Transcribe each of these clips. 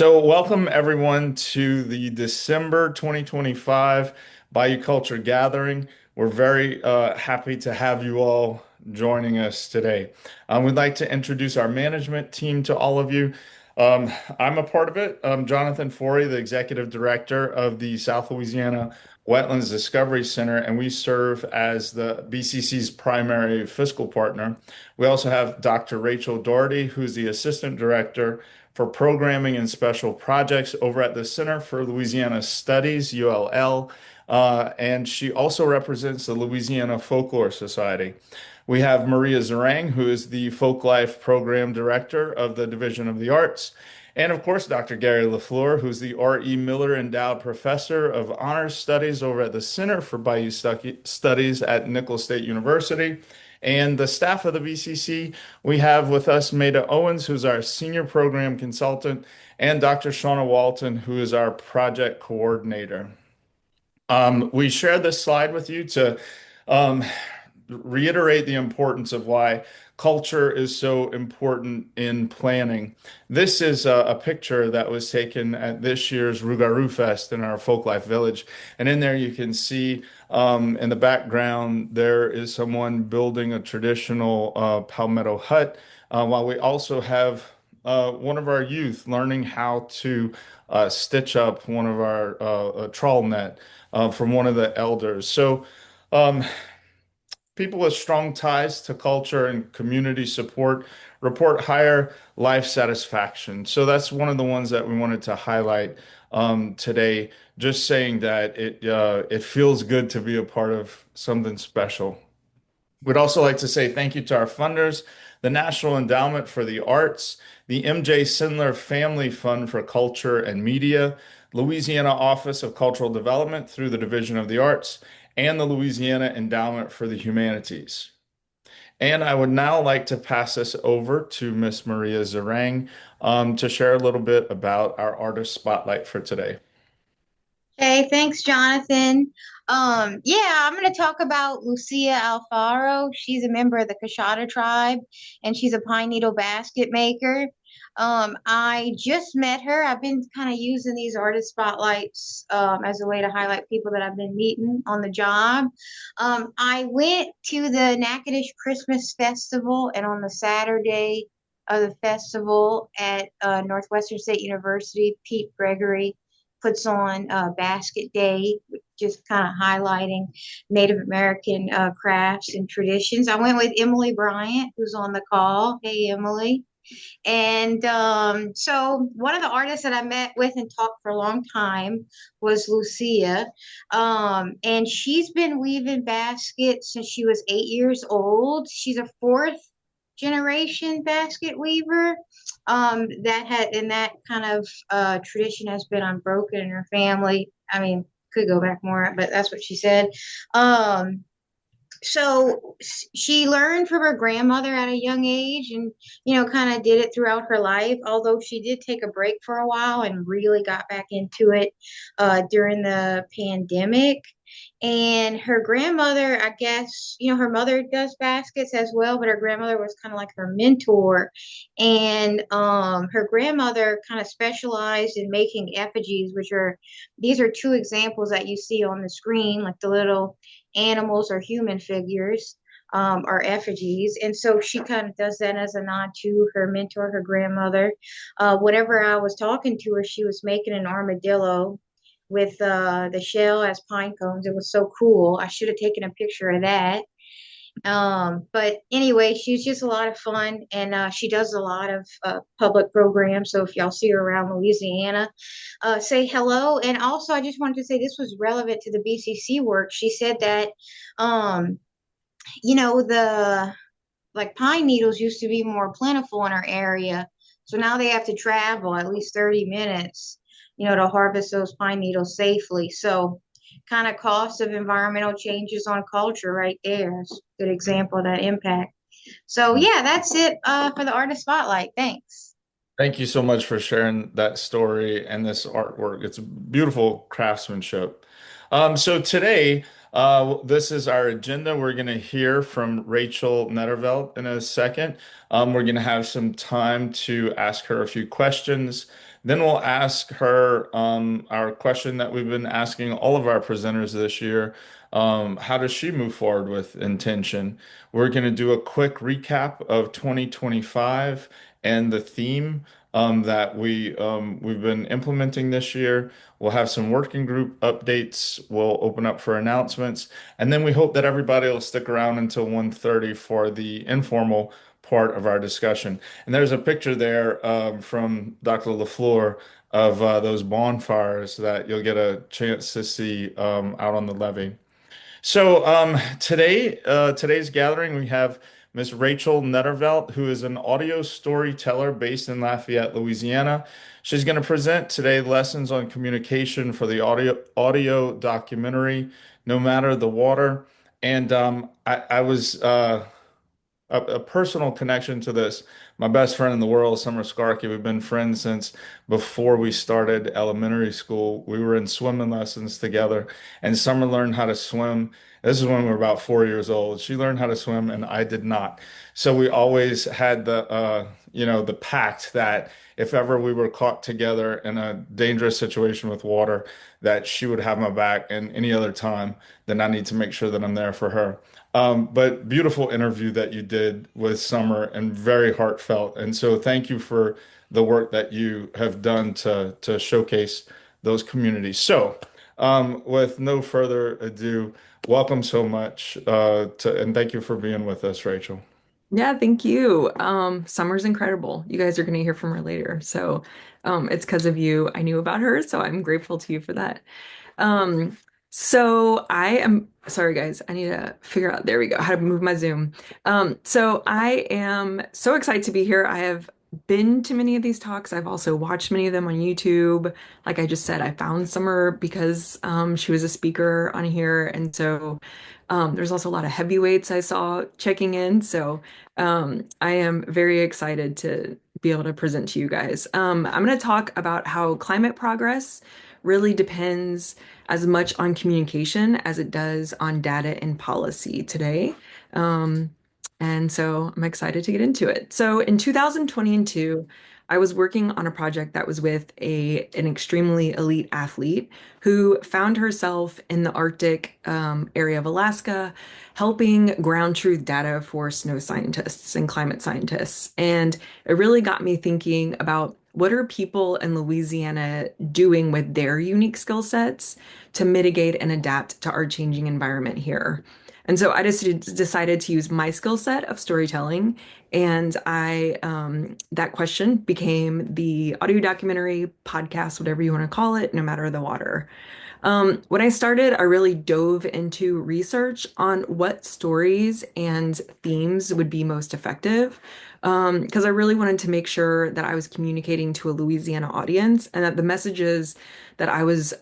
So, welcome everyone to the December 2025 Bayou Culture Gathering. We're very happy to have you all joining us today. We'd like to introduce our management team to all of you. I'm a part of it. I'm Jonathan Forey, the executive director of the South Louisiana Wetlands Discovery Center, and we serve as the BCC's primary fiscal partner. We also have Dr. Rachel Doherty, who's the assistant director for programming and special projects over at the Center for Louisiana Studies, ULL, and she also represents the Louisiana Folklore Society. We have Maria Zarang, who is the Folklife Program Director of the Division of the Arts, and of course, Dr. Gary LaFleur, who's the R.E. Miller Endowed Professor of Honors Studies over at the Center for Bayou Studies at Nicholls State University. And the staff of the BCC, we have with us Maida Owens, who's our senior program consultant, and Dr. Shauna Walton, who is our project coordinator. We share this slide with you to um, reiterate the importance of why culture is so important in planning. This is a picture that was taken at this year's Rougarou Fest in our Folklife Village. And in there you can see in the background, there is someone building a traditional palmetto hut, while we also have one of our youth learning how to stitch up one of our a trawl net from one of the elders. So um, people with strong ties to culture and community support report higher life satisfaction. So that's one of the ones that we wanted to highlight today. Just saying that it feels good to be a part of something special. We'd also like to say thank you to our funders, the National Endowment for the Arts, the M.J. Sindler Family Fund for Culture and Media, Louisiana Office of Cultural Development through the Division of the Arts, and the Louisiana Endowment for the Humanities. And I would now like to pass this over to Miss Maria Zarang to share a little bit about our artist spotlight for today. Hey, thanks, Jonathan. I'm going to talk about Lucia Alfaro. She's a member of the Coshada tribe, and she's a pine needle basket maker. I just met her. I've been kind of using these artist spotlights as a way to highlight people that I've been meeting on the job. I went to the Natchitoches Christmas Festival, and on the Saturday of the festival at Northwestern State University, Pete Gregory puts on Basket Day, just kind of highlighting Native American crafts and traditions. I went with Emily Bryant, who's on the call. Hey, Emily. And so one of the artists that I met with and talked for a long time was Lucia. And she's been weaving baskets since she was 8 years old. She's a fourth generation basket weaver. That kind of tradition has been unbroken in her family. I mean, could go back more, but that's what she said. Um, so she learned from her grandmother at a young age and kind of did it throughout her life, although she did take a break for a while and really got back into it during the pandemic. And her grandmother, I guess, her mother does baskets as well, but her grandmother was kind of like her mentor. And her grandmother kind of specialized in making effigies, these are two examples that you see on the screen, like the little animals or human figures are effigies. And so she kind of does that as a nod to her mentor, her grandmother. Whenever I was talking to her, she was making an armadillo with the shell as pine cones. It was so cool. I should have taken a picture of that. But anyway, she's just a lot of fun, and she does a lot of public programs. So if y'all see her around Louisiana, say hello. And also, I just wanted to say this was relevant to the BCC work. She said that, um, the like pine needles used to be more plentiful in our area. So now they have to travel at least 30 minutes, to harvest those pine needles safely. So kind of cost of environmental changes on culture right there. It's a good example of that impact. So yeah, that's it for the artist spotlight. Thanks. Thank you so much for sharing that story and this artwork. It's beautiful craftsmanship. So today, this is our agenda. We're going to hear from Rachel Nederveld in a second. We're going to have some time to ask her a few questions. Then we'll ask her our question that we've been asking all of our presenters this year. How does she move forward with intention? We're going to do a quick recap of 2025 and the theme that we've been implementing this year. We'll have some working group updates. We'll open up for announcements, and then we hope that everybody will stick around until 1:30 for the informal part of our discussion. And there's a picture there from Dr. LaFleur of those bonfires that you'll get a chance to see out on the levee. So today's gathering, we have Miss Rachel Nederveld, who is an audio storyteller based in Lafayette, Louisiana. She's going to present today lessons on communication for the audio documentary, No Matter the Water. And I was a personal connection to this. My best friend in the world, Summer Skarke, we've been friends since before we started elementary school. We were in swimming lessons together, and Summer learned how to swim. This is when we were about 4 years old. She learned how to swim, and I did not. So we always had the pact that if ever we were caught together in a dangerous situation with water, that she would have my back, and any other time, then I need to make sure that I'm there for her. But beautiful interview that you did with Summer and very heartfelt. And so thank you for the work that you have done to showcase those communities. So with no further ado, welcome so much and thank you for being with us, Rachel. Yeah, thank you. Summer's incredible. You guys are going to hear from her later. So, it's because of you I knew about her, so I'm grateful to you for that. Um, so I am sorry, guys. I need to figure out, there we go, how to move my Zoom. So I am so excited to be here. I have been to many of these talks. I've also watched many of them on YouTube. Like I just said, I found Summer because she was a speaker on here. And so there's also a lot of heavyweights I saw checking in. So I am very excited to be able to present to you guys. I'm going to talk about how climate progress really depends as much on communication as it does on data and policy today. Um, and so I'm excited to get into it. So in 2022, I was working on a project that was with an extremely elite athlete who found herself in the Arctic area of Alaska, helping ground truth data for snow scientists and climate scientists. And it really got me thinking about what are people in Louisiana doing with their unique skill sets to mitigate and adapt to our changing environment here. And so I just decided to use my skill set of storytelling, and I that question became the audio documentary, podcast, whatever you want to call it, No Matter the Water. When I started, I really dove into research on what stories and themes would be most effective, because I really wanted to make sure that I was communicating to a Louisiana audience and that the messages that I was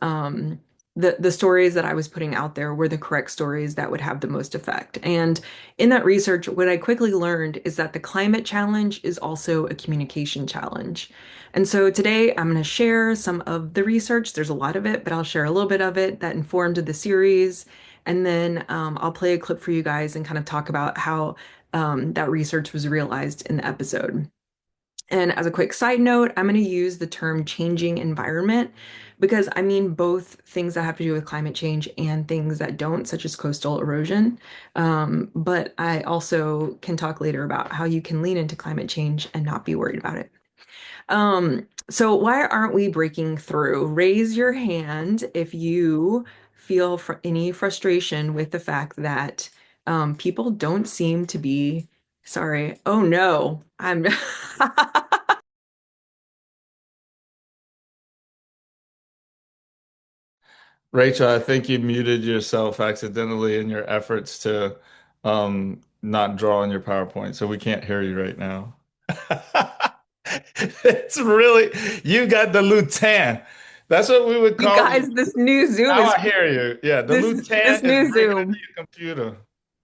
the stories that I was putting out there were the correct stories that would have the most effect. And in that research, what I quickly learned is that the climate challenge is also a communication challenge. And so today I'm going to share some of the research. There's a lot of it, but I'll share a little bit of it that informed the series. And then I'll play a clip for you guys and kind of talk about how that research was realized in the episode. And as a quick side note, I'm going to use the term changing environment because I mean both things that have to do with climate change and things that don't, such as coastal erosion. But I also can talk later about how you can lean into climate change and not be worried about it. So why aren't we breaking through? Raise your hand if you feel any frustration with the fact that people don't seem to be, sorry. Oh no, I'm Rachel, I think you muted yourself accidentally in your efforts to not draw on your PowerPoint, so we can't hear you right now. It's really, you got the lutin. That's what we would You call you. guys, this new Zoom Now is I hear you. Yeah, the this lutin is new breaking into Zoom. your computer.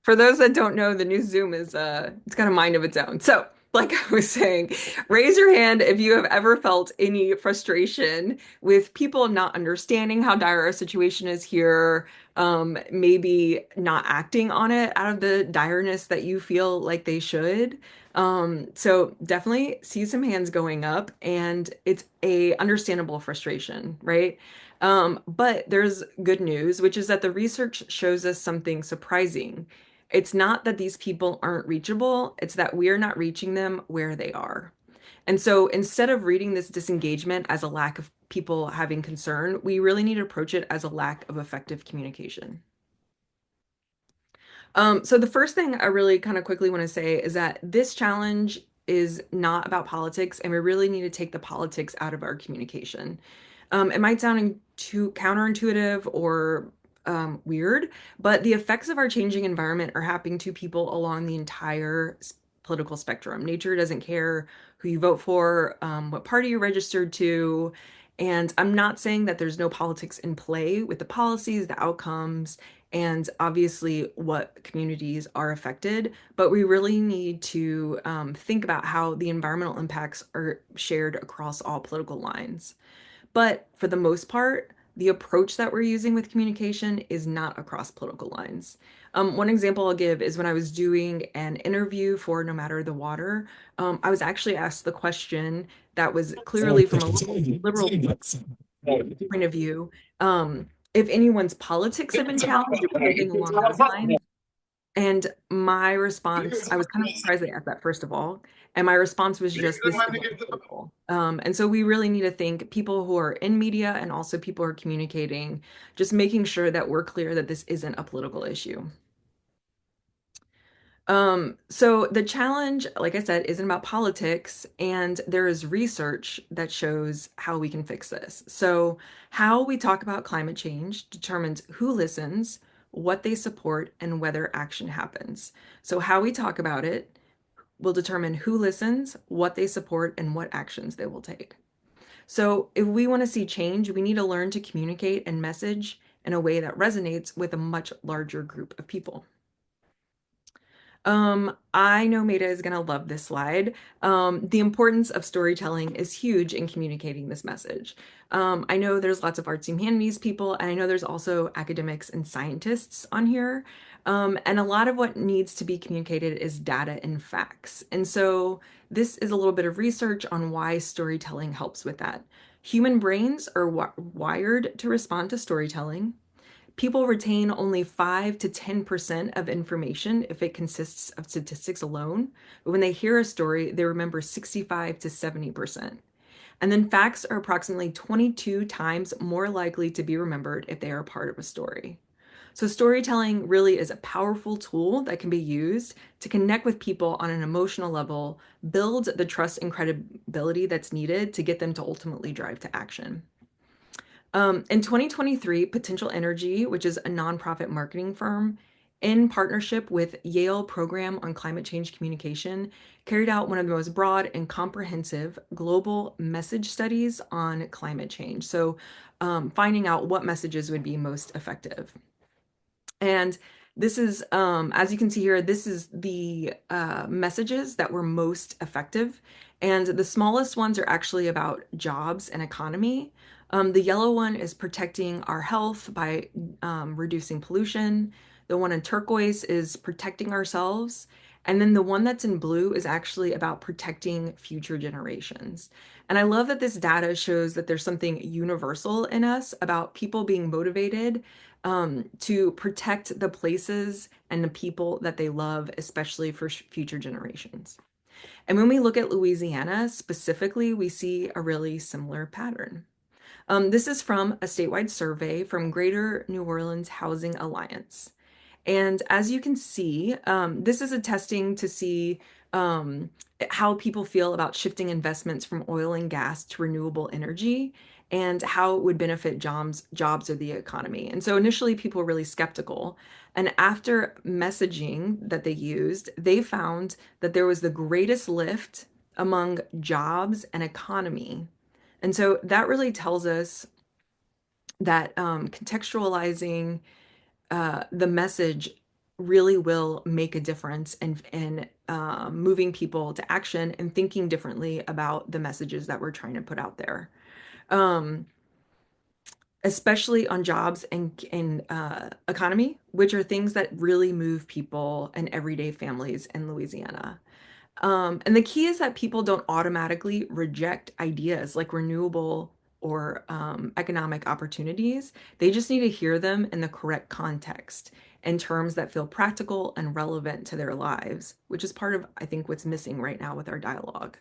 For those that don't know, the new Zoom is it's got a mind of its own. So like I was saying, raise your hand if you have ever felt any frustration with people not understanding how dire our situation is here, maybe not acting on it out of the direness that you feel like they should. So definitely see some hands going up, and it's a understandable frustration, right? But there's good news, which is that the research shows us something surprising. It's not that these people aren't reachable, it's that we're not reaching them where they are. And so instead of reading this disengagement as a lack of people having concern, we really need to approach it as a lack of effective communication. So the first thing I really kind of quickly want to say is that this challenge is not about politics, and we really need to take the politics out of our communication. It might sound too counterintuitive or weird, but the effects of our changing environment are happening to people along the entire political spectrum. Nature doesn't care who you vote for, what party you're registered to. And I'm not saying that there's no politics in play with the policies, the outcomes, and obviously what communities are affected, but we really need to think about how the environmental impacts are shared across all political lines. But for the most part, the approach that we're using with communication is not across political lines. One example I'll give is when I was doing an interview for No Matter the Water, I was actually asked the question that was clearly from a liberal point of view. If anyone's politics have been challenged or anything along those lines. And my response, I was kind of surprised they asked that, first of all. And my response was just, this isn't political. And so we really need to think people who are in media and also people who are communicating, just making sure that we're clear that this isn't a political issue. So the challenge, like I said, isn't about politics, and there is research that shows how we can fix this. So how we talk about climate change determines who listens, what they support, and whether action happens. So how we talk about it will determine who listens, what they support, and what actions they will take. So if we want to see change, we need to learn to communicate and message in a way that resonates with a much larger group of people. I know Maida is gonna love this slide. The importance of storytelling is huge in communicating this message. I know there's lots of arts and humanities people, and I know there's also academics and scientists on here. And a lot of what needs to be communicated is data and facts. And so this is a little bit of research on why storytelling helps with that. Human brains are wired to respond to storytelling. People retain only 5 to 10% of information if it consists of statistics alone. But when they hear a story, they remember 65 to 70%. And then facts are approximately 22 times more likely to be remembered if they are part of a story. So, storytelling really is a powerful tool that can be used to connect with people on an emotional level, build the trust and credibility that's needed to get them to ultimately drive to action. In 2023, Potential Energy, which is a nonprofit marketing firm, in partnership with Yale Program on Climate Change Communication, carried out one of the most broad and comprehensive global message studies on climate change. So, finding out what messages would be most effective. And this is, as you can see here, this is the messages that were most effective. And the smallest ones are actually about jobs and economy. The yellow one is protecting our health by reducing pollution. The one in turquoise is protecting ourselves. And then the one that's in blue is actually about protecting future generations. And I love that this data shows that there's something universal in us about people being motivated to protect the places and the people that they love, especially for future generations. And when we look at Louisiana specifically, we see a really similar pattern. This is from a statewide survey from Greater New Orleans Housing Alliance. And as you can see, this is a testing to see um, how people feel about shifting investments from oil and gas to renewable energy and how it would benefit jobs or the economy. And so initially people were really skeptical. And after messaging that they used, they found that there was the greatest lift among jobs and economy. And so that really tells us that contextualizing the message really will make a difference in moving people to action and thinking differently about the messages that we're trying to put out there. Um, Especially on jobs and economy, which are things that really move people and everyday families in Louisiana. And the key is that people don't automatically reject ideas like renewable or economic opportunities. They just need to hear them in the correct context, in terms that feel practical and relevant to their lives, which is part of, I think, what's missing right now with our dialogue.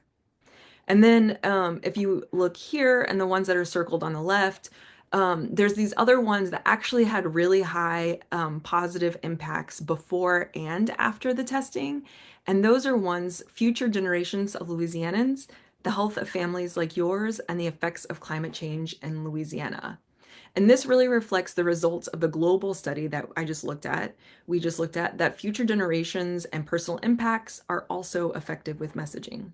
And then if you look here and the ones that are circled on the left, there's these other ones that actually had really high positive impacts before and after the testing. And those are ones, future generations of Louisianans, the health of families like yours, and the effects of climate change in Louisiana. And this really reflects the results of the global study that I just looked at. We just looked at that future generations and personal impacts are also effective with messaging.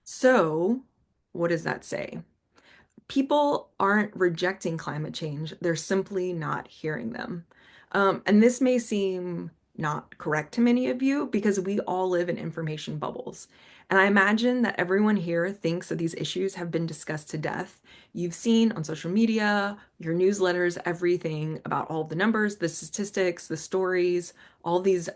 So, what does that say? People aren't rejecting climate change, they're simply not hearing them. And this may seem not correct to many of you because we all live in information bubbles. And I imagine that everyone here thinks that these issues have been discussed to death. You've seen on social media, your newsletters, everything about all the numbers, the statistics, the stories, all these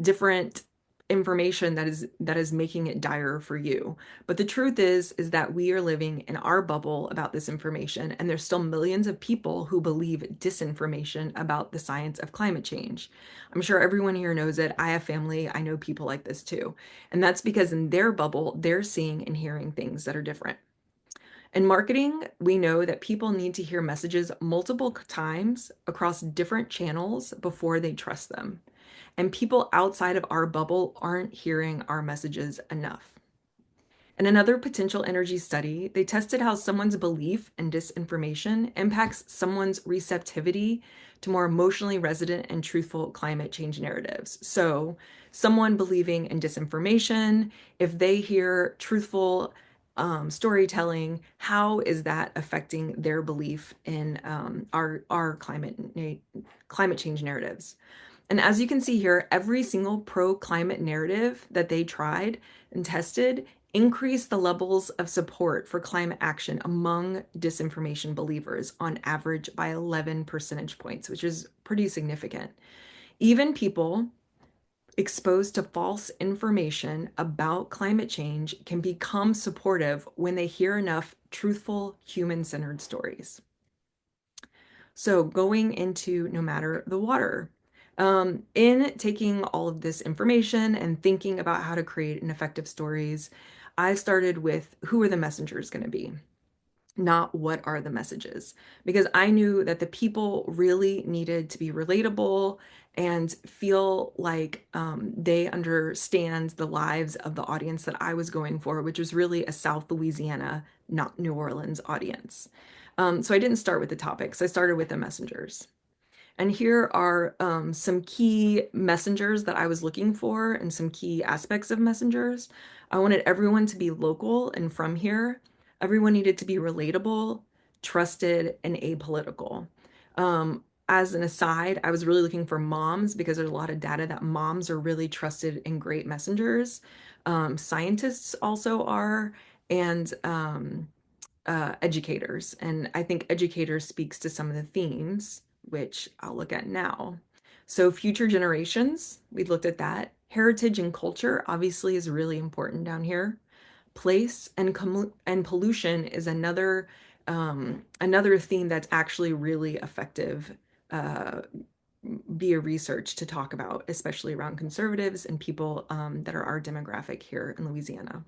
different information that is making it dire for you. But the truth is that we are living in our bubble about this information, and there's still millions of people who believe disinformation about the science of climate change. I'm sure everyone here knows it. I have family, I know people like this too. And that's because in their bubble, they're seeing and hearing things that are different. In marketing, we know that people need to hear messages multiple times across different channels before they trust them. And people outside of our bubble aren't hearing our messages enough. In another potential energy study, they tested how someone's belief in disinformation impacts someone's receptivity to more emotionally resonant and truthful climate change narratives. So, someone believing in disinformation, if they hear truthful storytelling, how is that affecting their belief in our climate change narratives? And as you can see here, every single pro-climate narrative that they tried and tested increased the levels of support for climate action among disinformation believers on average by 11 percentage points, which is pretty significant. Even people exposed to false information about climate change can become supportive when they hear enough truthful, human-centered stories. So going into no matter the water. In taking all of this information and thinking about how to create an effective stories, I started with who are the messengers going to be, not what are the messages, because I knew that the people really needed to be relatable and feel like they understand the lives of the audience that I was going for, which was really a South Louisiana, not New Orleans audience. So I didn't start with the topics. I started with the messengers. And here are some key messengers that I was looking for and some key aspects of messengers. I wanted everyone to be local and from here. Everyone needed to be relatable, trusted, and apolitical. As an aside, I was really looking for moms because there's a lot of data that moms are really trusted and great messengers. Scientists also are, and educators. And I think educators speaks to some of the themes, which I'll look at now. So future generations, we looked at that. Heritage and culture obviously is really important down here. Place and pollution is another theme that's actually really effective uh, via research to talk about, especially around conservatives and people that are our demographic here in Louisiana.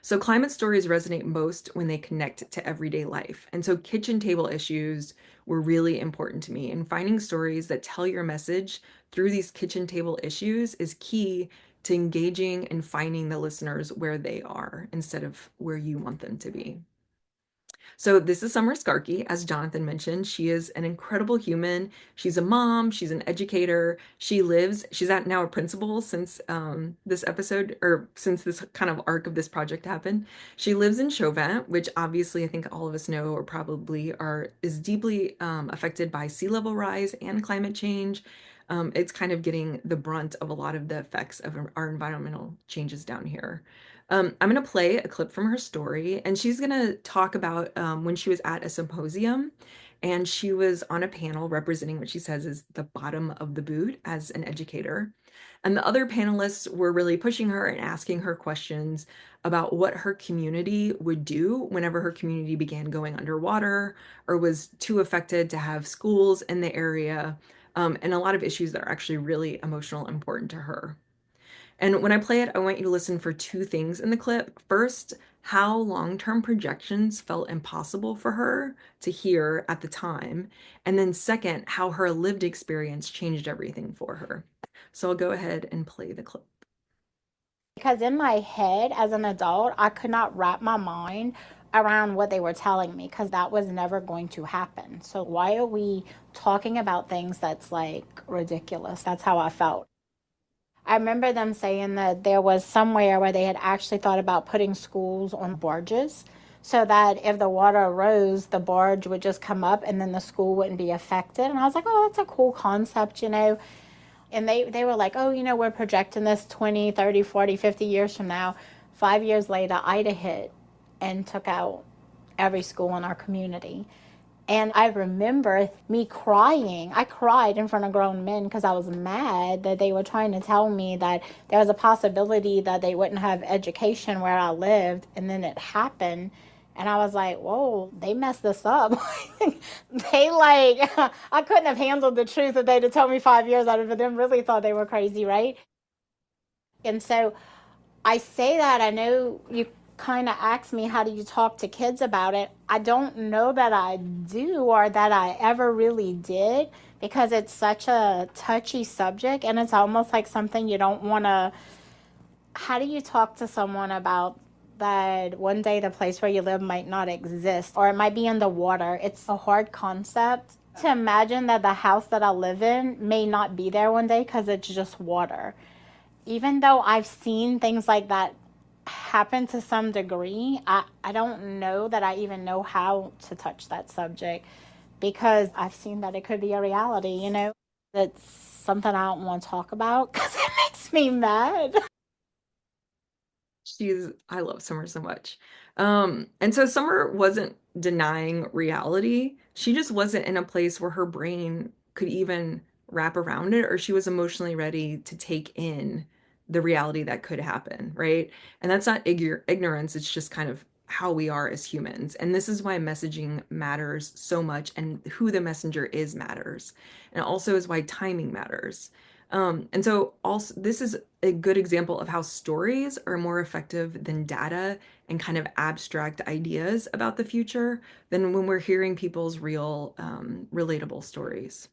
So climate stories resonate most when they connect to everyday life. And so kitchen table issues were really important to me. And finding stories that tell your message through these kitchen table issues is key to engaging and finding the listeners where they are instead of where you want them to be. So this is Summer Skarke, as Jonathan mentioned. She is an incredible human. She's a mom, she's an educator. She's at now a principal since this episode, or since this kind of arc of this project happened. She lives in Chauvin, which obviously I think all of us know or probably is deeply affected by sea level rise and climate change. It's kind of getting the brunt of a lot of the effects of our environmental changes down here. I'm going to play a clip from her story, and she's going to talk about when she was at a symposium and she was on a panel representing what she says is the bottom of the boot as an educator. And the other panelists were really pushing her and asking her questions about what her community would do whenever her community began going underwater or was too affected to have schools in the area, and a lot of issues that are actually really emotional and important to her. And when I play it, I want you to listen for two things in the clip. First, how long-term projections felt impossible for her to hear at the time. And then second, how her lived experience changed everything for her. So I'll go ahead and play the clip. Because in my head as an adult, I could not wrap my mind around what they were telling me because that was never going to happen. So why are we talking about things that's like ridiculous? That's how I felt. I remember them saying that there was somewhere where they had actually thought about putting schools on barges so that if the water rose, the barge would just come up and then the school wouldn't be affected. And I was like, oh, that's a cool concept, you know. And they were like, oh, you know, we're projecting this 20, 30, 40, 50 years from now. 5 years later, Ida hit and took out every school in our community. And I remember me crying. I cried in front of grown men because I was mad that they were trying to tell me that there was a possibility that they wouldn't have education where I lived. And then it happened. And I was like, whoa, they messed this up. They like, I couldn't have handled the truth if they'd have told me 5 years. I'd have them really thought they were crazy, right? And so I say that I know you kind of asked me, how do you talk to kids about it? I don't know that I do or that I ever really did because it's such a touchy subject and it's almost like something you don't want to. How do you talk to someone about that one day the place where you live might not exist or it might be in the water? It's a hard concept to imagine that the house that I live in may not be there one day because it's just water. Even though I've seen things like that happen to some degree, I don't know that I even know how to touch that subject because I've seen that it could be a reality, you know? It's something I don't want to talk about because it makes me mad. I love Summer so much. And so Summer wasn't denying reality. She just wasn't in a place where her brain could even wrap around it, or she was emotionally ready to take in the reality that could happen, right? And that's not ignorance, it's just kind of how we are as humans. And this is why messaging matters so much, and who the messenger is matters. And also is why timing matters. And so also this is a good example of how stories are more effective than data and kind of abstract ideas about the future than when we're hearing people's real, relatable stories.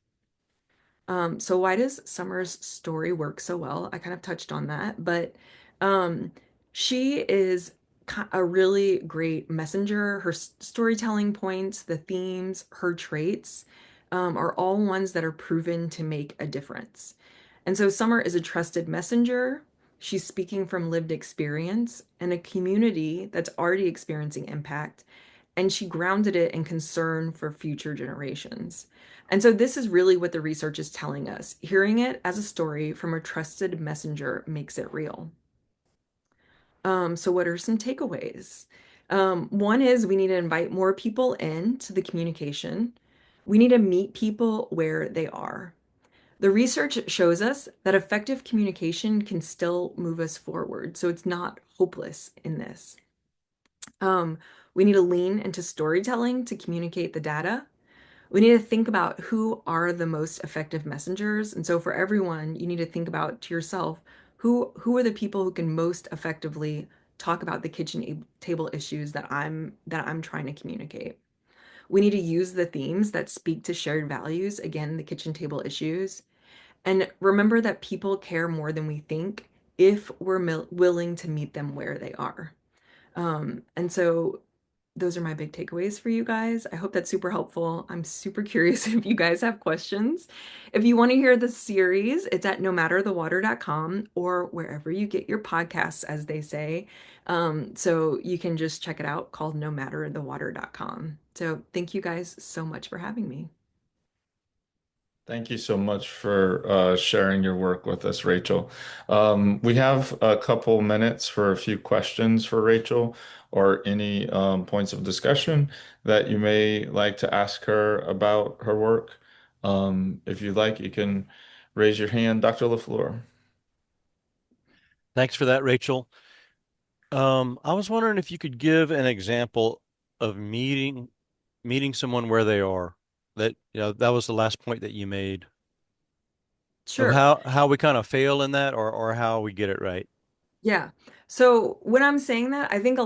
So why does Summer's story work so well? I kind of touched on that, but um, she is a really great messenger. Her storytelling points, the themes, her traits, are all ones that are proven to make a difference. And so Summer is a trusted messenger. She's speaking from lived experience and a community that's already experiencing impact, and she grounded it in concern for future generations. And so this is really what the research is telling us. Hearing it as a story from a trusted messenger makes it real. So what are some takeaways? One is we need to invite more people into the communication. We need to meet people where they are. The research shows us that effective communication can still move us forward, so it's not hopeless in this. Um, we need to lean into storytelling to communicate the data. We need to think about who are the most effective messengers. And so for everyone, you need to think about to yourself, who are the people who can most effectively talk about the kitchen table issues that I'm trying to communicate. We need to use the themes that speak to shared values, again, the kitchen table issues. And remember that people care more than we think if we're willing to meet them where they are. And so those are my big takeaways for you guys. I hope that's super helpful. I'm super curious if you guys have questions. If you want to hear the series, it's at nomatterthewater.com or wherever you get your podcasts, as they say. So you can just check it out called nomatterthewater.com. So thank you guys so much for having me. Thank you so much for sharing your work with us, Rachel. We have a couple minutes for a few questions for Rachel or any points of discussion that you may like to ask her about her work. If you'd like, you can raise your hand, Dr. LaFleur. Thanks for that, Rachel. I was wondering if you could give an example of meeting someone where they are. That was the last point that you made of Sure. how we kind of fail in that or how we get it right. Yeah. So when I'm saying that, I think a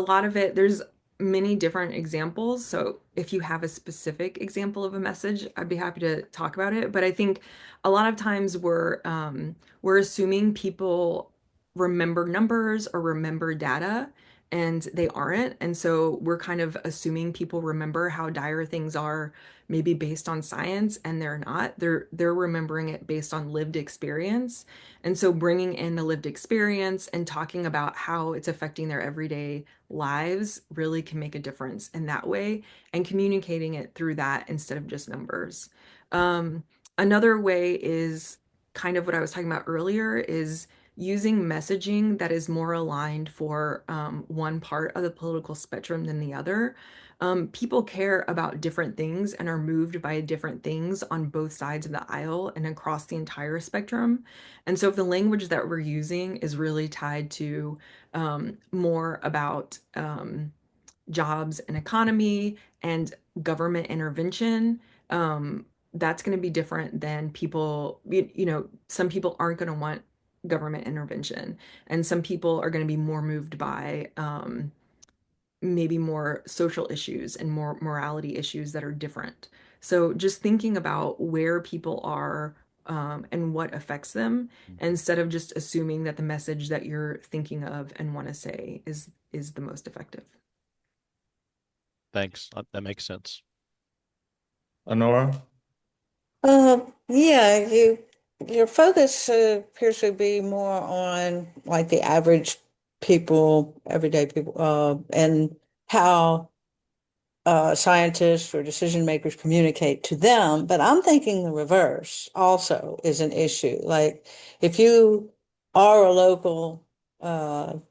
lot of it, there's many different examples. So if you have a specific example of a message, I'd be happy to talk about it. But I think a lot of times we're assuming people remember numbers or remember data, and they aren't. And so we're kind of assuming people remember how dire things are, maybe based on science, and they're not. They're remembering it based on lived experience. And so bringing in the lived experience and talking about how it's affecting their everyday lives really can make a difference in that way, and communicating it through that instead of just numbers. Um, Another way is kind of what I was talking about earlier, is using messaging that is more aligned for one part of the political spectrum than the other. People care about different things and are moved by different things on both sides of the aisle and across the entire spectrum. And so if the language that we're using is really tied to more about jobs and economy and government intervention, that's going to be different than some people aren't going to want government intervention, and some people are going to be more moved by maybe more social issues and more morality issues that are different. So just thinking about where people are and what affects them, instead of just assuming that the message that you're thinking of and want to say is the most effective. Thanks. That makes sense. Honora? Yeah, your focus appears to be more on like the average people, everyday people, and how scientists or decision makers communicate to them. But I'm thinking the reverse also is an issue. Like if you are a local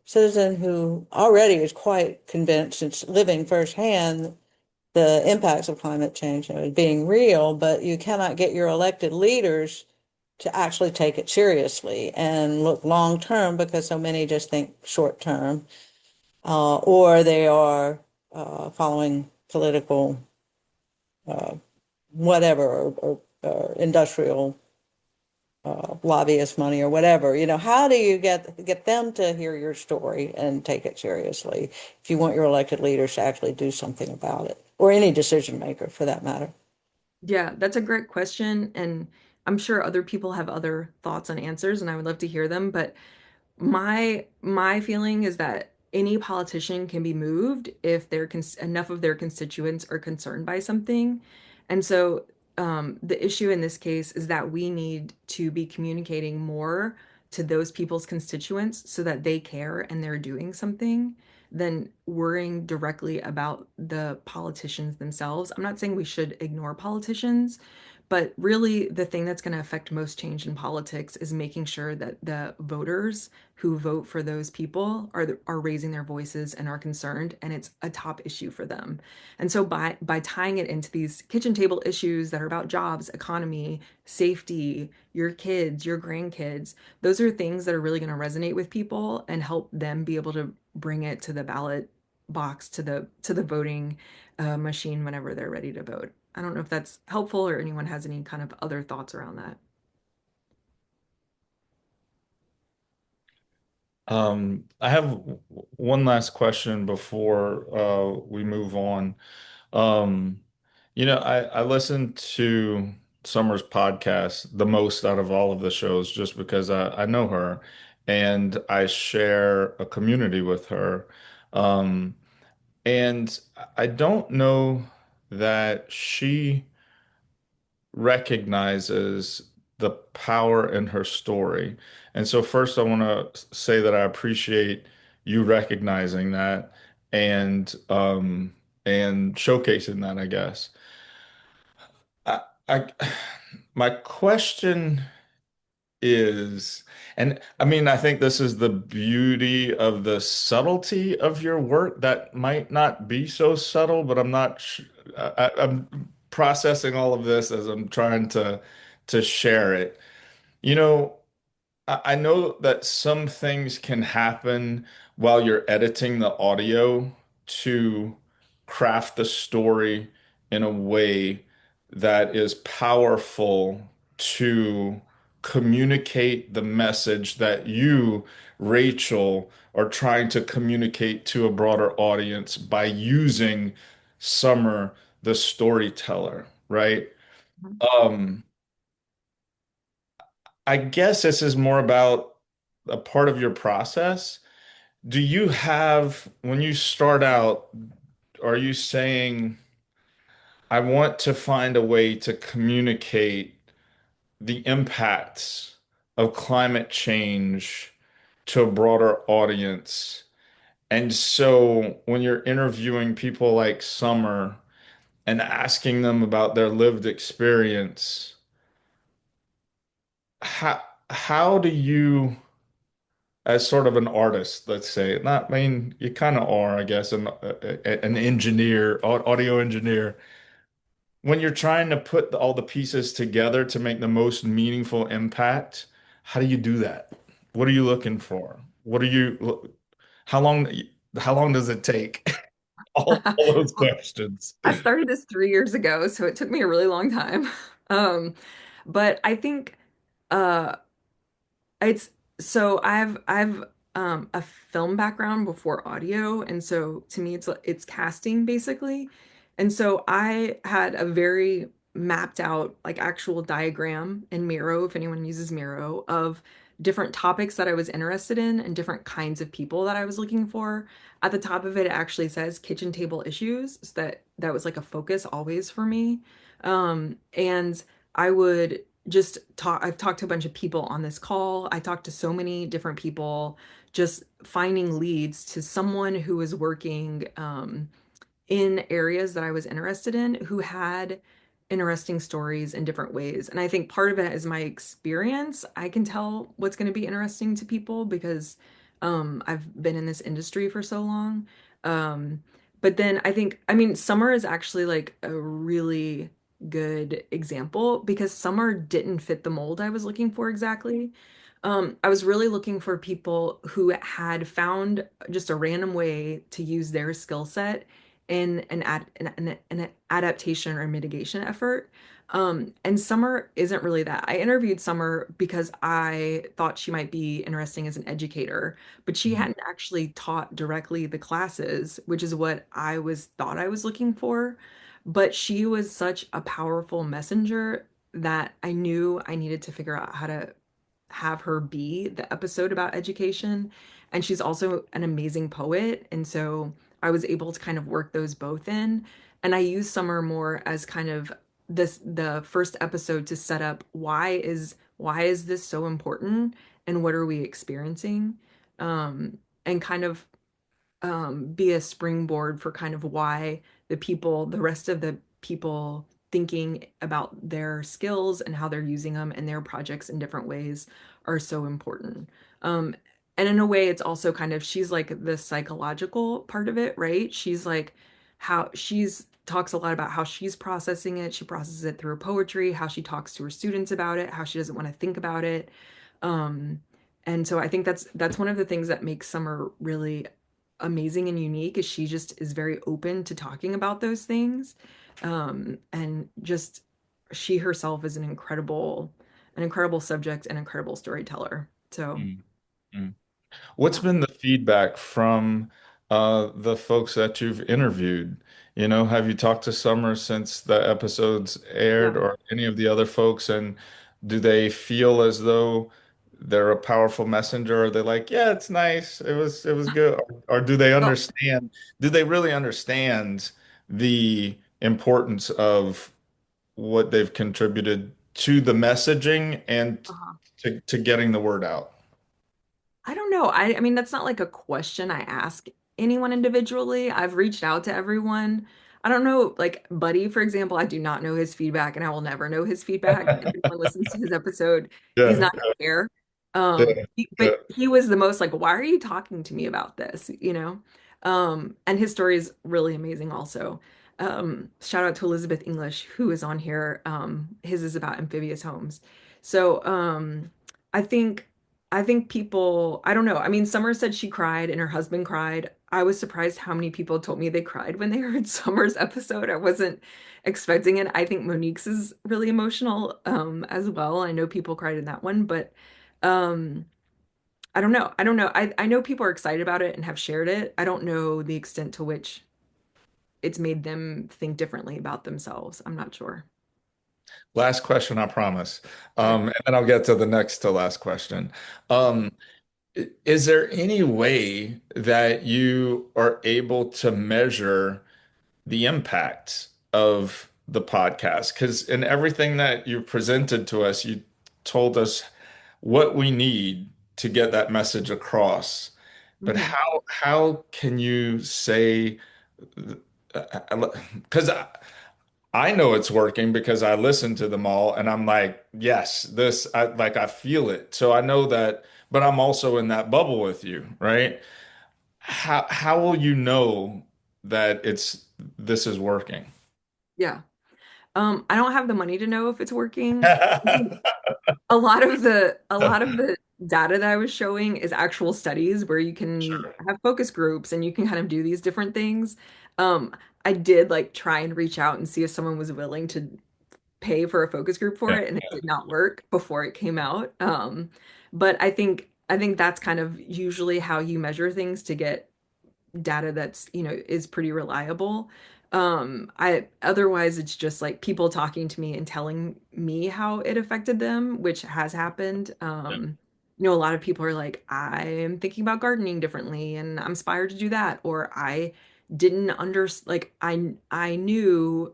citizen who already is quite convinced and living firsthand the impacts of climate change, being real, but you cannot get your elected leaders to actually take it seriously and look long term because so many just think short term, or they are following political uh, whatever or industrial lobbyist money or whatever. How do you get them to hear your story and take it seriously if you want your elected leaders to actually do something about it, or any decision maker for that matter? Yeah, that's a great question. And I'm sure other people have other thoughts and answers, and I would love to hear them. But my feeling is that any politician can be moved if enough of their constituents are concerned by something. And so the issue in this case is that we need to be communicating more to those people's constituents so that they care and they're doing something, than worrying directly about the politicians themselves. I'm not saying we should ignore politicians, but really, the thing that's going to affect most change in politics is making sure that the voters who vote for those people are raising their voices and are concerned, and it's a top issue for them. And so by tying it into these kitchen table issues that are about jobs, economy, safety, your kids, your grandkids, those are things that are really going to resonate with people and help them be able to bring it to the ballot box, to the voting machine whenever they're ready to vote. I don't know if that's helpful or anyone has any kind of other thoughts around that. I have one last question before we move on. Um, I listen to Summer's podcast the most out of all of the shows just because I know her and I share a community with her. Um, And I don't know that she recognizes the power in her story. And so first I want to say that I appreciate you recognizing that and and showcasing that, I guess. I my question is, and I mean, I think this is the beauty of the subtlety of your work that might not be so subtle, but I'm not sh I'm processing all of this as I'm trying to share it. You know, I know that some things can happen while you're editing the audio to craft the story in a way that is powerful to communicate the message that you, Rachel, are trying to communicate to a broader audience by using Summer, the storyteller, right? Um, I guess this is more about a part of your process. Do you have, when you start out, are you saying, I want to find a way to communicate the impacts of climate change to a broader audience? And so when you're interviewing people like Summer and asking them about their lived experience, how how do you as sort of an artist, let's say. Not, I mean, you kind of are, I guess, an engineer, audio engineer. When you're trying to put all the pieces together to make the most meaningful impact, how do you do that? What are you looking for? What are you, how long, how long does it take? All those questions. I started this 3 years ago, so it took me a really long time. Um, but I think uh, it's so I've a film background before audio, and so to me it's casting basically. And so I had a very mapped out like actual diagram in Miro, if anyone uses Miro, of different topics that I was interested in and different kinds of people that I was looking for. At the top of it, it actually says kitchen table issues. So that was like a focus always for me. And I would just talk, I've talked to a bunch of people on this call. I talked to so many different people, just finding leads to someone who was working in areas that I was interested in who had interesting stories in different ways. And I think part of it is my experience. I can tell what's going to be interesting to people because I've been in this industry for so long. Um, but then I think, I mean, Summer is actually like a really good example because Summer didn't fit the mold I was looking for exactly. I was really looking for people who had found just a random way to use their skill set in an adaptation or mitigation effort. And Summer isn't really that. I interviewed Summer because I thought she might be interesting as an educator, but she hadn't actually taught directly the classes, which is what I was thought I was looking for. But she was such a powerful messenger that I knew I needed to figure out how to have her be the episode about education. And she's also an amazing poet. And so I was able to kind of work those both in. And I use Summer more as kind of the first episode to set up why is this so important and what are we experiencing? And kind of be a springboard for kind of why the rest of the people thinking about their skills and how they're using them in their projects in different ways are so important. Um, and in a way, it's also kind of, she's like the psychological part of it, right? She's like how she's talks a lot about how she's processing it. She processes it through poetry, how she talks to her students about it, how she doesn't want to think about it. Um, and so I think that's one of the things that makes Summer really amazing and unique is she just is very open to talking about those things. And just she herself is an incredible subject and incredible storyteller. So Mm, mm. What's yeah. been the feedback from the folks that you've interviewed? You know, have you talked to Summer since the episodes Yeah. aired or any of the other folks? And do they feel as though they're a powerful messenger? Or are they like, yeah, it's nice. It was good. Or do they Well, understand? Do they really understand the importance of what they've contributed to the messaging and uh-huh. to getting the word out? I don't know. I mean, that's not like a question I ask anyone individually. I've reached out to everyone. I don't know, like Buddy, for example, I do not know his feedback and I will never know his feedback. If anyone listens to his episode, he's Yeah, not gonna care. yeah, But yeah. he was the most like, why are you talking to me about this? You know? And his story is really amazing also. Shout out to Elizabeth English, who is on here. His is about amphibious homes. So, I think I think people, I don't know. I mean, Summer said she cried and her husband cried. I was surprised how many people told me they cried when they heard Summer's episode. I wasn't expecting it. I think Monique's is really emotional as well. I know people cried in that one, but um I don't know. I don't know. I know people are excited about it and have shared it. I don't know the extent to which it's made them think differently about themselves. I'm not sure. Last question, I promise. Okay. And then I'll get to the next to last question. Um, is there any way that you are able to measure the impact of the podcast? Because in everything that you presented to us, you told us what we need to get that message across. But Mhm. how can you say, because I know it's working because I listen to them all and I'm like, yes, I feel it. So I know that, but I'm also in that bubble with you, right? How will you know that this is working? Yeah. I don't have the money to know if it's working. A lot of the data that I was showing is actual studies where you can Sure. have focus groups and you can kind of do these different things. Um, I did like try and reach out and see if someone was willing to pay for a focus group for Yeah. it, and it did not work before it came out. But I think that's kind of usually how you measure things to get data that's, is pretty reliable. I otherwise it's just like people talking to me and telling me how it affected them, which has happened. A lot of people are like, I'm thinking about gardening differently and I'm inspired to do that, or I didn't under like I knew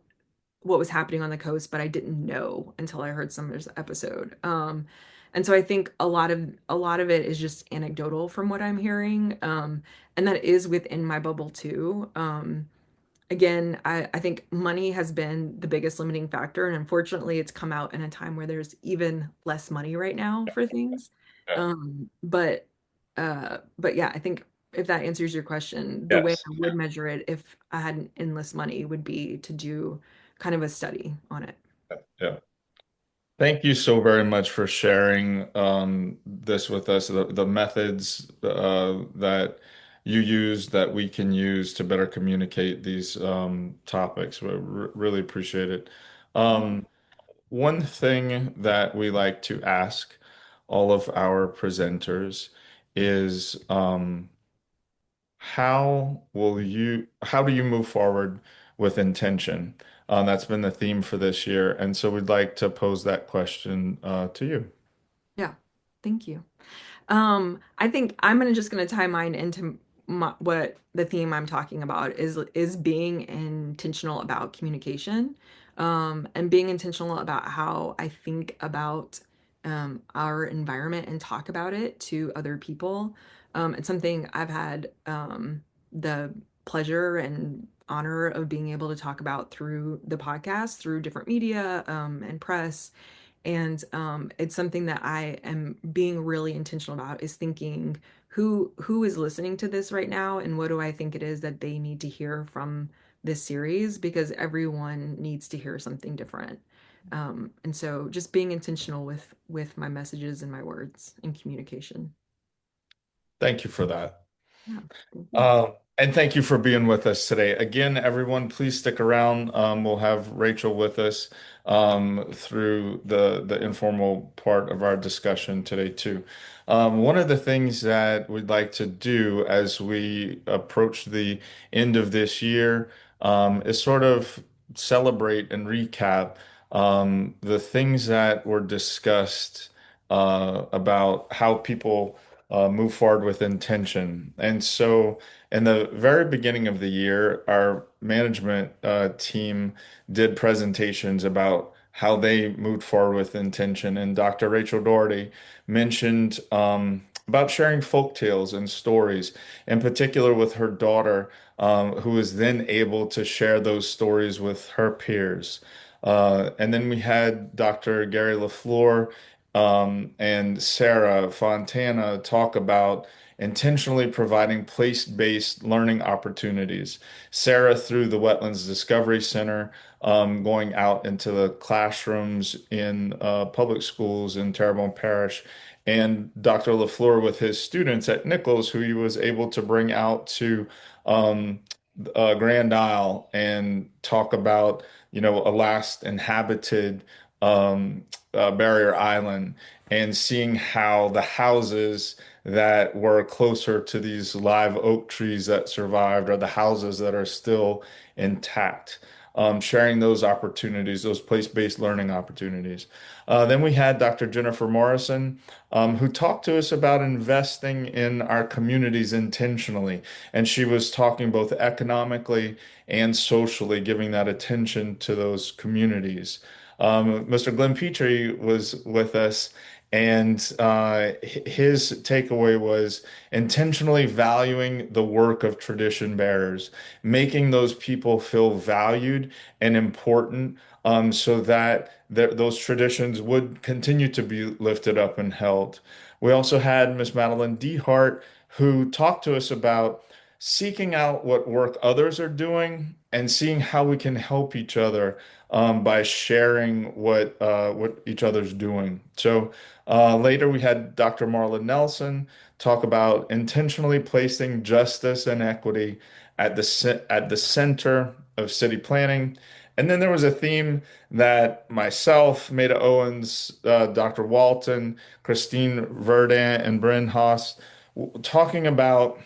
what was happening on the coast, but I didn't know until I heard Summer's episode. And so I think a lot of it is just anecdotal from what I'm hearing. And that is within my bubble too. Again, I think money has been the biggest limiting factor, and unfortunately, it's come out in a time where there's even less money right now for things. Yeah. But yeah, I think if that answers your question, the way Yes. I would measure it if I had endless money would be to do kind of a study on it. Yeah. Thank you so very much for sharing this with us, the methods that you use that we can use to better communicate these topics. We really appreciate it. Um, One thing that we like to ask all of our presenters is how do you move forward with intention? That's been the theme for this year. And so we'd like to pose that question to you. Yeah, thank you. I think I'm just gonna tie mine into what the theme I'm talking about is being intentional about communication, and being intentional about how I think about our environment and talk about it to other people. It's something I've had the pleasure and honor of being able to talk about through the podcast, through different media, and press. And it's something that I am being really intentional about is thinking who is listening to this right now and what do I think it is that they need to hear from this series, because everyone needs to hear something different. And so just being intentional with my messages and my words and communication. Thank you for that. Yeah, thank you. And thank you for being with us today. Again, everyone, please stick around. We'll have Rachel with us through the informal part of our discussion today, too. One of the things that we'd like to do as we approach the end of this year is sort of celebrate and recap the things that were discussed about how people move forward with intention. And so, in the very beginning of the year, our management team did presentations about how they moved forward with intention. And Dr. Rachel Doherty mentioned about sharing folk tales and stories, in particular with her daughter, who was then able to share those stories with her peers. And then we had Dr. Gary LaFleur and Sarah Fontana talk about intentionally providing place-based learning opportunities. Sarah through the Wetlands Discovery Center, going out into the classrooms in public schools in Terrebonne Parish, and Dr. LaFleur with his students at Nichols, who he was able to bring out to um, Grand Isle and talk about, a last inhabited barrier island and seeing how the houses that were closer to these live oak trees that survived are the houses that are still intact. Sharing those opportunities, those place-based learning opportunities. Then we had Dr. Jennifer Morrison, who talked to us about investing in our communities intentionally. And she was talking both economically and socially, giving that attention to those communities. Mr. Glenn Petrie was with us, and his takeaway was intentionally valuing the work of tradition bearers, making those people feel valued and important, so that those traditions would continue to be lifted up and held. We also had Miss Madeline Dehart, who talked to us about seeking out what work others are doing and seeing how we can help each other by sharing what each other's doing. So later we had Dr. Marla Nelson talk about intentionally placing justice and equity at the center of city planning. And then there was a theme that myself, Maida Owens, Dr. Walton, Christine Verdant, and Bryn Haas talking about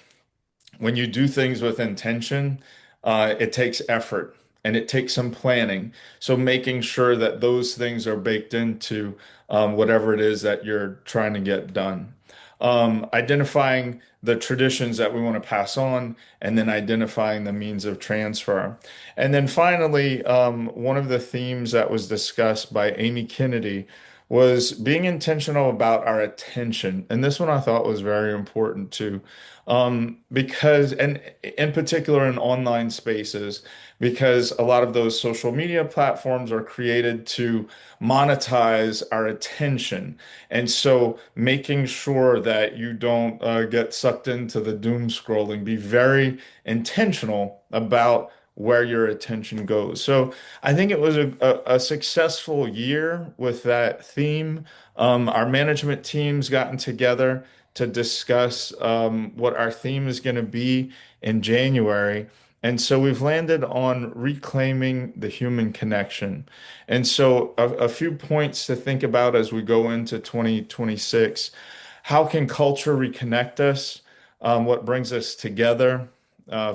when you do things with intention, it takes effort and it takes some planning. So making sure that those things are baked into whatever it is that you're trying to get done. Identifying the traditions that we want to pass on, and then identifying the means of transfer. And then finally, one of the themes that was discussed by Amy Kennedy was being intentional about our attention. And this one I thought was very important too, because, and in particular in online spaces, because a lot of those social media platforms are created to monetize our attention. And so making sure that you don't get sucked into the doom scrolling, be very intentional about where your attention goes. So I think it was a successful year with that theme. Our management team's gotten together to discuss what our theme is going to be in January. And so we've landed on reclaiming the human connection. And so a few points to think about as we go into 2026. How can culture reconnect us? What brings us together?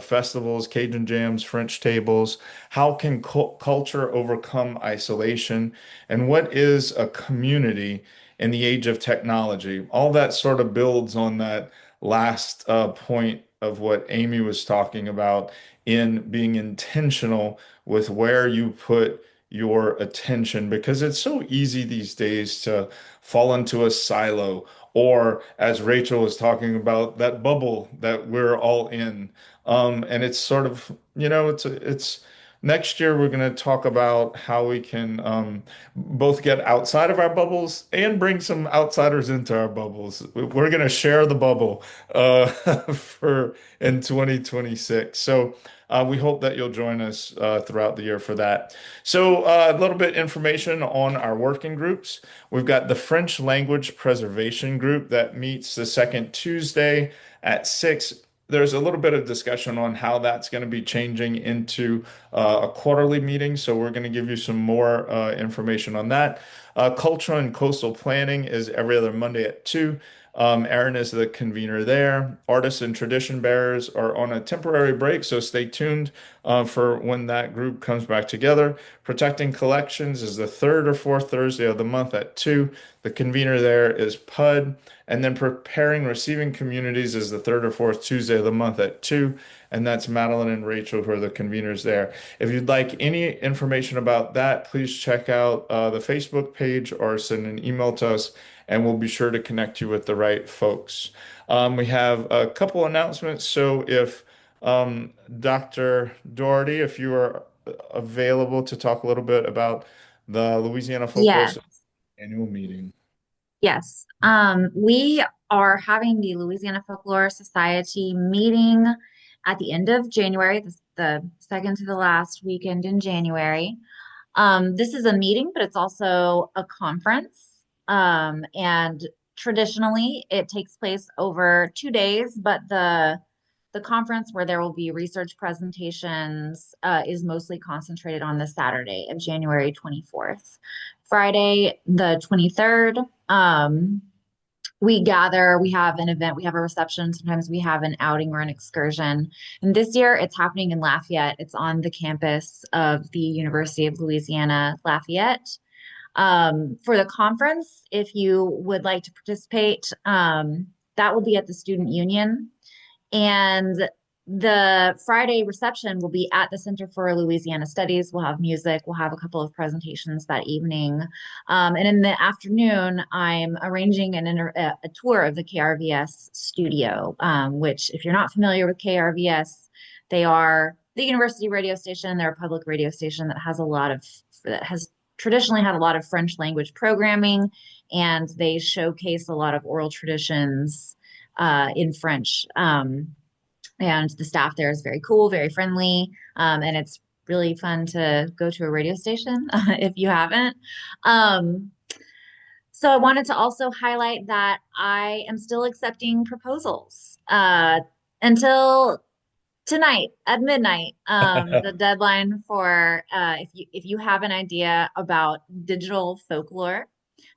Festivals, Cajun jams, French tables. How can culture overcome isolation? And what is a community in the age of technology? All that sort of builds on that last point of what Amy was talking about in being intentional with where you put your attention, because it's so easy these days to fall into a silo, or as Rachel was talking about, that bubble that we're all in. And it's sort of, it's next year we're going to talk about how we can both get outside of our bubbles and bring some outsiders into our bubbles. We're going to share the bubble for in 2026. So we hope that you'll join us throughout the year for that. So a little bit information on our working groups. We've got the French language preservation group that meets the second Tuesday at 6. There's a little bit of discussion on how that's going to be changing into a quarterly meeting. So we're going to give you some more information on that. Cultural and coastal planning is every other Monday at 2. Erin is the convener there. Artists and tradition bearers are on a temporary break, so stay tuned for when that group comes back together. Protecting Collections is the third or fourth Thursday of the month at 2. The convener there is PUD. And then Preparing Receiving Communities is the third or fourth Tuesday of the month at 2. And that's Madeline and Rachel who are the conveners there. If you'd like any information about that, please check out the Facebook page or send an email to us, and we'll be sure to connect you with the right folks. We have a couple announcements. So if Dr. Doherty, if you are available to talk a little bit about the Louisiana Folklore Yes, Society annual meeting. yes. We are having the Louisiana Folklore Society meeting at the end of January, the second to the last weekend in January. This is a meeting, but it's also a conference. And traditionally, it takes place over 2 days, but the conference where there will be research presentations is mostly concentrated on the Saturday of January 24th. Friday, the 23rd, we gather, we have an event, we have a reception, sometimes we have an outing or an excursion. And this year it's happening in Lafayette. It's on the campus of the University of Louisiana, Lafayette. For the conference, if you would like to participate, that will be at the Student Union. And the Friday reception will be at the Center for Louisiana Studies. We'll have music. We'll have a couple of presentations that evening. And in the afternoon, I'm arranging a tour of the KRVS studio, which, if you're not familiar with KRVS, they are the university radio station. They're a public radio station that has traditionally had a lot of French language programming, and they showcase a lot of oral traditions in French. And the staff there is very cool, very friendly, and it's really fun to go to a radio station if you haven't. Um, so I wanted to also highlight that I am still accepting proposals until tonight at midnight. The deadline for if you have an idea about digital folklore.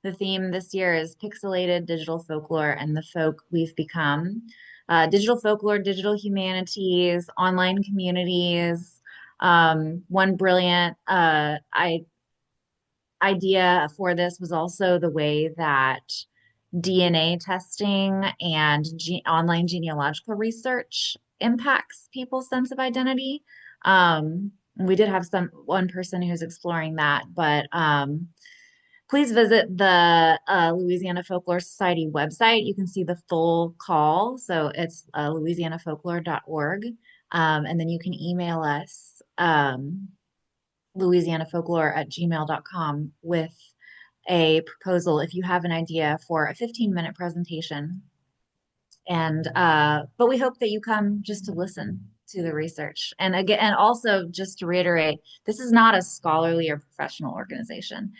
The theme this year is pixelated digital folklore and the folk we've become. Digital folklore, digital humanities, online communities. One brilliant idea for this was also the way that DNA testing and online genealogical research impacts people's sense of identity. We did have one person who's exploring that, but please visit the Louisiana Folklore Society website. You can see the full call. So it's louisianafolklore.org. And then you can email us, louisianafolklore@gmail.com, with a proposal if you have an idea for a 15-minute presentation. And but we hope that you come just to listen to the research. And again, and also just to reiterate, this is not a scholarly or professional organization.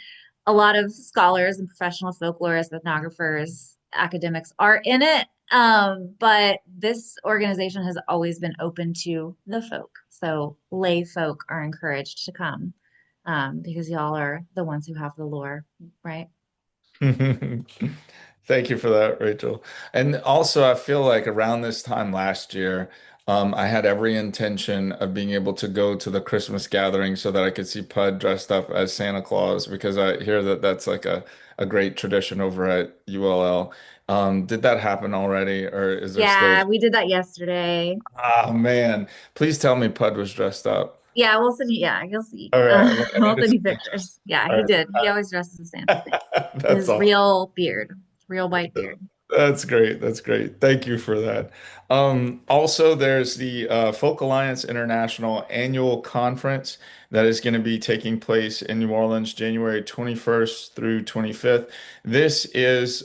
A lot of scholars and professional folklorists, ethnographers, academics are in it. But this organization has always been open to the folk. So lay folk are encouraged to come because y'all are the ones who have the lore, right? Thank you for that, Rachel. And also, I feel like around this time last year, I had every intention of being able to go to the Christmas gathering so that I could see Pud dressed up as Santa Claus because I hear that that's like a great tradition over at ULL. Did that happen already, or is there still? Yeah, we did that yesterday. Oh man, please tell me Pud was dressed up. Yeah, we'll send you. Yeah, you'll see. All right, I need We'll to send see you pictures. pictures. Yeah, All he right, did. He always dresses as Santa with that's his awesome. real beard, real white beard. That's great. That's great. Thank you for that. Also, there's the Folk Alliance International Annual Conference that is going to be taking place in New Orleans, January 21st through 25th. This is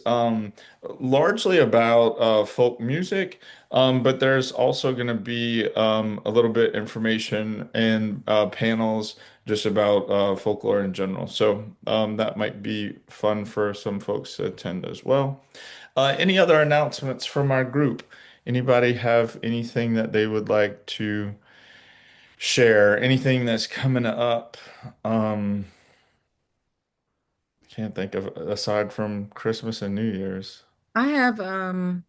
largely about folk music, but there's also going to be a little bit information and panels just about folklore in general. So that might be fun for some folks to attend as well. Any other announcements from our group? Anybody have anything that they would like to share? Anything that's coming up? Um, can't think of aside from Christmas and New Year's. I have in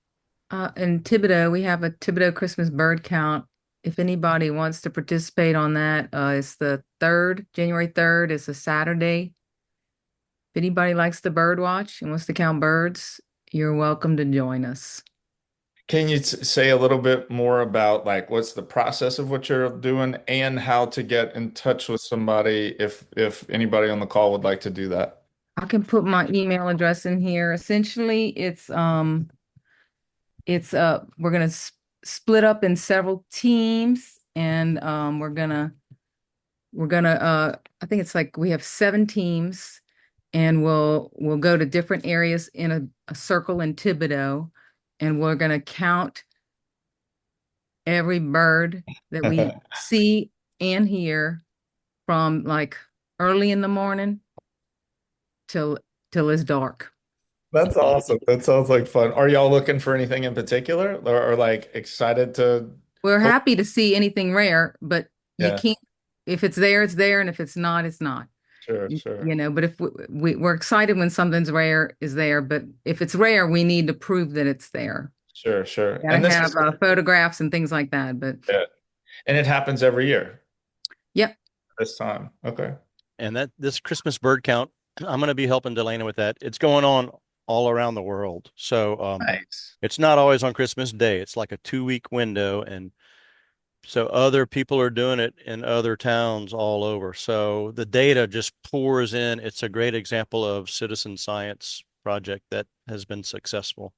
Thibodeau, we have a Thibodeau Christmas bird count. If anybody wants to participate on that, it's the 3rd, January 3rd. It's a Saturday. If anybody likes to bird watch and wants to count birds, you're welcome to join us. Can you say a little bit more about like what's the process of what you're doing and how to get in touch with somebody if anybody on the call would like to do that? I can put my email address in here. Essentially, it's we're gonna split up in several teams, and we're gonna I think it's like we have 7 teams, and we'll go to different areas in a circle in Thibodeau, and we're gonna count every bird that we see and hear from like early in the morning till it's dark. That's awesome. That sounds like fun. Are y'all looking for anything in particular or like excited to We're hope? happy to see anything rare, but you Yeah, can't, if it's there, it's there, and if it's not, it's not. sure, sure, You know, but if we're excited when something's rare is there, but if it's rare, we need to prove that it's there. sure, sure. Gotta And this have is photographs and things like that. But yeah. And it happens every year yep, this time. Okay. And that this Christmas bird count, I'm going to be helping Delana with that. It's going on all around the world. So Nice. it's not always on Christmas Day. It's like a 2 week window. And so other people are doing it in other towns all over. So the data just pours in. It's a great example of citizen science project that has been successful.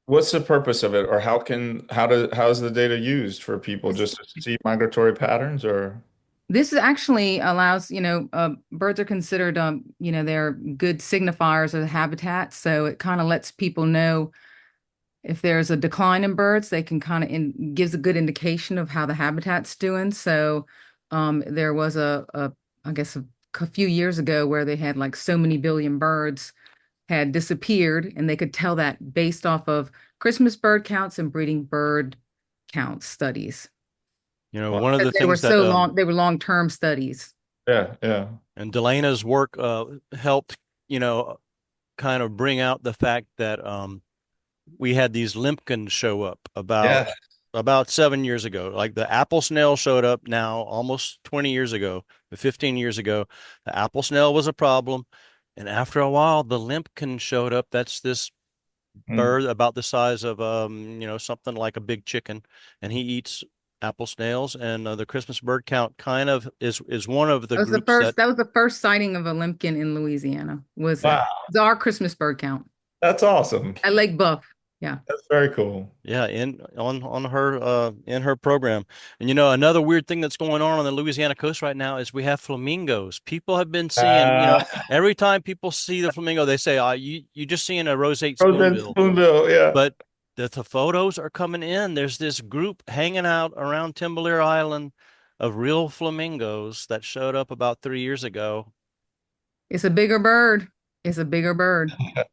What's the purpose of it, or how is the data used for people this just to see migratory patterns or this actually allows, birds are considered, they're good signifiers of the habitat. So it kind of lets people know if there's a decline in birds, they can kind of gives a good indication of how the habitat's doing. So there was I guess a few years ago where they had like so many billion birds had disappeared, and they could tell that based off of Christmas bird counts and breeding bird count studies. One of Because the things that they were long-term studies. yeah, yeah. and Delana's work helped, kind of bring out the fact that we had these limpkins show up Yeah. about 7 years ago. Like the apple snail showed up now almost 20 years ago, 15 years ago. The apple snail was a problem. And after a while, the limpkin showed up. That's this Mm. bird about the size of something like a big chicken, and he eats apple snails. And the Christmas bird count kind of is one of the groups that. That was the first sighting of a limpkin in Louisiana. Wow. Was our Christmas bird count That's awesome. at Lake Buff. Yeah. That's very cool. Yeah, on her in her program. And another weird thing that's going on the Louisiana coast right now is we have flamingos. People have been seeing, Uh, every time people see the flamingo, they say, you just seeing a roseate Frozen spoonbill." Spoonbill, yeah. But the photos are coming in. There's this group hanging out around Timberlake Island of real flamingos that showed up about 3 years ago. It's a bigger bird. It's a bigger bird I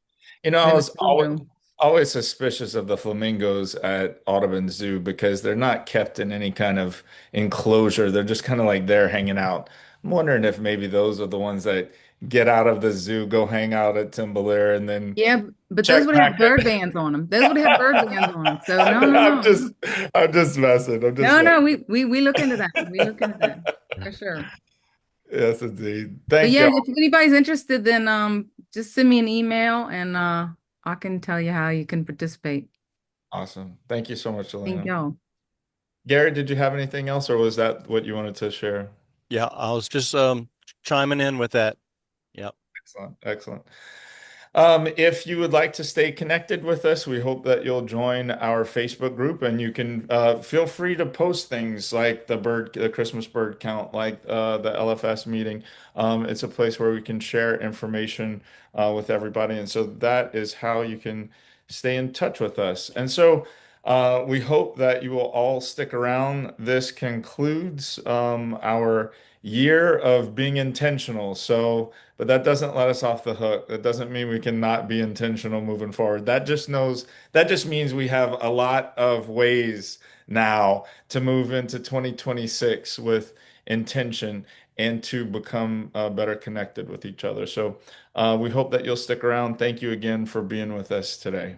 than a was spoonbill. always suspicious of the flamingos at Audubon Zoo because they're not kept in any kind of enclosure. They're just kind of like there hanging out. I'm wondering if maybe those are the ones that get out of the zoo, go hang out at Timberlake, and then Yeah, but those check would back have bird in. bands on them. Those would have bird bands on them. So no, no, I'm no. just, I'm just messing. I'm just No, messing. no, we look into that. We look into that for sure. Yes, indeed. But Thank yeah, you. if anybody's interested, then just send me an email, and I can tell you how you can participate. Awesome. Thank you so much, Thank Elena. y'all. Gary, did you have anything else, or was that what you wanted to share? Yeah, I was just chiming in with that. Yeah. Excellent. Excellent. If you would like to stay connected with us, we hope that you'll join our Facebook group and you can feel free to post things like the Christmas bird count, like the LFS meeting. It's a place where we can share information with everybody. And so that is how you can stay in touch with us. And so we hope that you will all stick around. This concludes our year of being intentional. So, but that doesn't let us off the hook. That doesn't mean we cannot be intentional moving forward. That just means we have a lot of ways now to move into 2026 with intention and to become better connected with each other. So we hope that you'll stick around. Thank you again for being with us today.